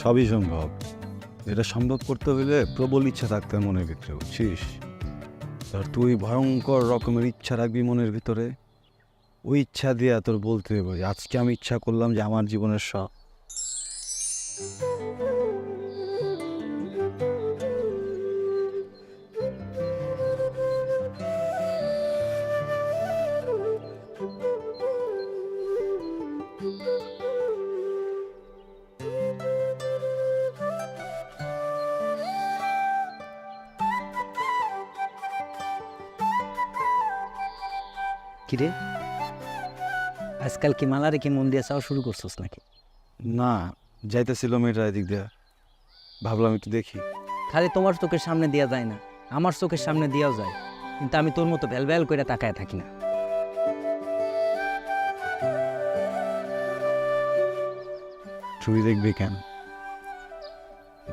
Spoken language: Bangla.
সবই সম্ভব। এটা সম্ভব করতে হলে প্রবল ইচ্ছা থাকতে হয় মনের ভিতরে, বুঝছিস? ধর তুই ভয়ঙ্কর রকমের ইচ্ছা রাখবি মনের ভিতরে, ওই ইচ্ছা দিয়ে তোর বলতে হবে যে আজকে আমি ইচ্ছা করলাম যে আমার জীবনের সব কিরে, আজকাল কি মালারে কি মন দিয়ে চাওয়া শুরু করছিস নাকি? না, যাইতেছিল মেয়েটা এদিক দিয়ে, ভাবলাম একটু দেখি। খালি তোমার চোখের সামনে দেওয়া যায় না, আমার চোখের সামনে দেওয়াও যায়, কিন্তু আমি তোর মতো ভ্যাল ভ্যাল করে তাকায় থাকি না। তুই দেখবি কেন?